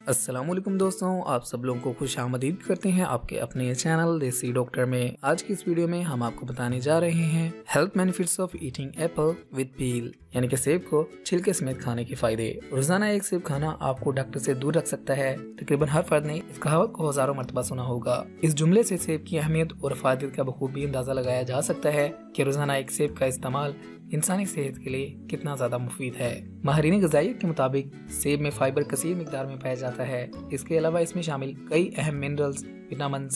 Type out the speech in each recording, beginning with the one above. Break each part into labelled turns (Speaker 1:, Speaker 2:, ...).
Speaker 1: अस्सलामुअलैकुम दोस्तों, आप सब लोगों को खुश आमदीद करते हैं आपके अपने चैनल देसी डॉक्टर में। आज की इस वीडियो में हम आपको बताने जा रहे हैं health benefits of eating apple with peel, यानी कि सेब को छिलके समेत खाने के फायदे। रोजाना एक सेब खाना आपको डॉक्टर से दूर रख सकता है। तकरीबन हर फर्द ने इस कहावत को हजारों मरतबा सुना होगा। इस जुमले से सेब की अहमियत और फायदे का बखूबी अंदाजा लगाया जा सकता है कि रोजाना एक सेब का इस्तेमाल इंसानी सेहत के लिए कितना ज्यादा मुफीद है। माहिरीन ग़िज़ाइयत के मुताबिक सेब में फाइबर कसीर मिकदार में पाया जाता है। इसके अलावा इसमें शामिल कई अहम मिनरल्स, विटामिन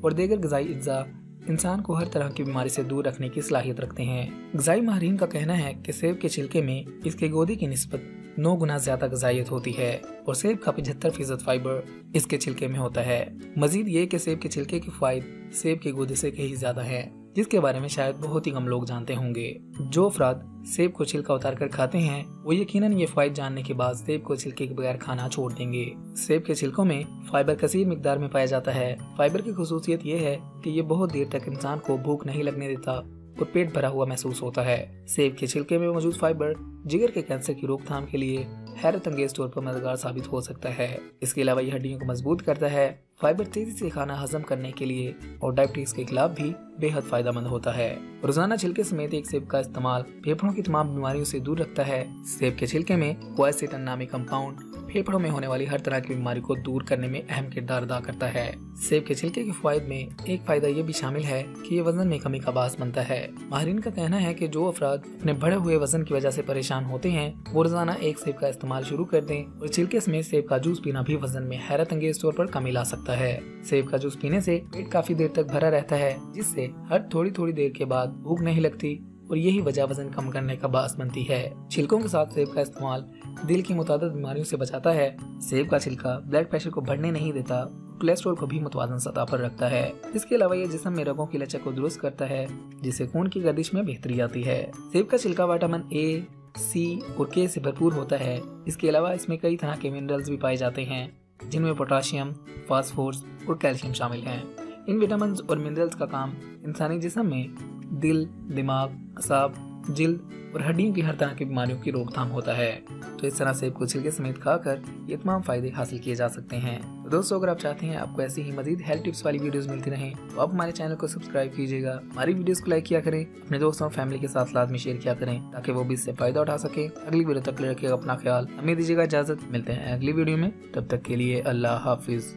Speaker 1: और दीगर ग़िज़ाई अज्जा इंसान को हर तरह की बीमारी से दूर रखने की सलाहियत रखते हैं। ग़िज़ाई माहिरीन का कहना है कि सेब के छिलके में इसके गूदे की निस्बत 9 गुना ज्यादा ग़िज़ाइयत होती है और सेब का 75% फाइबर इसके छिलके में होता है। मजीद ये कि सेब के छिलके के फायदे सेब के गूदे से कहीं ज्यादा है, जिसके बारे में शायद बहुत ही कम लोग जानते होंगे। जो अफराद सेब को छिलका उतार कर खाते हैं वो यकीनन ये फायदे जानने के बाद सेब को छिलके के बगैर खाना छोड़ देंगे। सेब के छिलकों में फाइबर कसीर मिकदार में पाया जाता है। फाइबर की खुसूसियत ये है कि ये बहुत देर तक इंसान को भूख नहीं लगने देता और पेट भरा हुआ महसूस होता है। सेब के छिलके में मौजूद फाइबर जिगर के कैंसर की रोकथाम के लिए हैरत अंगेज तौर पर मददगार साबित हो सकता है। इसके अलावा ये हड्डियों को मजबूत करता है। फाइबर तेजी से खाना हजम करने के लिए और डायबिटीज के खिलाफ भी बेहद फायदेमंद होता है। रोजाना छिलके समेत एक सेब का इस्तेमाल फेफड़ों की तमाम बीमारियों से दूर रखता है। सेब के छिलके में क्वरसेटिन नामी कंपाउंड फेफड़ों में होने वाली हर तरह की बीमारी को दूर करने में अहम किरदार अदा करता है। सेब के छिलके के फायदे में एक फायदा ये भी शामिल है कि ये वजन में कमी का बास बनता है। माहिरीन का कहना है कि जो अफराद अपने बढ़े हुए वजन की वजह से परेशान होते हैं वो रोजाना एक सेब का इस्तेमाल शुरू कर दें और छिलके समेत सेब का जूस पीना भी वजन में हैरत अंगेज तौर पर कमी ला सकता है। सेब का जूस पीने से पेट काफी देर तक भरा रहता है, जिससे हर थोड़ी थोड़ी देर के बाद भूख नहीं लगती और यही वजह वजन कम करने का बास बनती है। छिलकों के साथ सेब का इस्तेमाल दिल की मुतादिद बीमारियों से बचाता है। सेब का छिलका ब्लड प्रेशर को बढ़ने नहीं देता, कोलेस्ट्रॉल को भी मुतवाजन सतह पर रखता है। इसके अलावा यह जिस्म में रगों की लचक को दुरुस्त करता है, जिससे खून की गर्दिश में बेहतरी आती है। सेब का छिलका विटामिन ए, सी और के से भरपूर होता है। इसके अलावा इसमें कई तरह के मिनरल्स भी पाए जाते हैं, जिनमें पोटाशियम, फास्फोरस और कैल्शियम शामिल हैं। इन विटामिन और मिनरल्स का काम इंसानी जिस्म में दिल, दिमाग, असाब, जिल्द और हड्डियों की हर तरह की बीमारियों की रोकथाम होता है। तो इस तरह सेब को छिलके समेत खाकर ये तमाम फायदे हासिल किए जा सकते हैं। तो दोस्तों, अगर आप चाहते हैं आपको ऐसी ही मजीद हेल्थ टिप्स वाली वीडियोस मिलती रहें तो आप हमारे चैनल को सब्सक्राइब कीजिएगा, हमारी वीडियोस को लाइक किया करें, अपने दोस्तों और फैमिली के साथ लाजमी शेयर किया करें ताकि वो भी इससे फायदा उठा सके। अगली वीडियो तक रखिएगा अपना ख्याल। हमें दीजिएगा इजाजत, मिलते हैं अगली वीडियो में। तब तक के लिए अल्लाह हाफिज।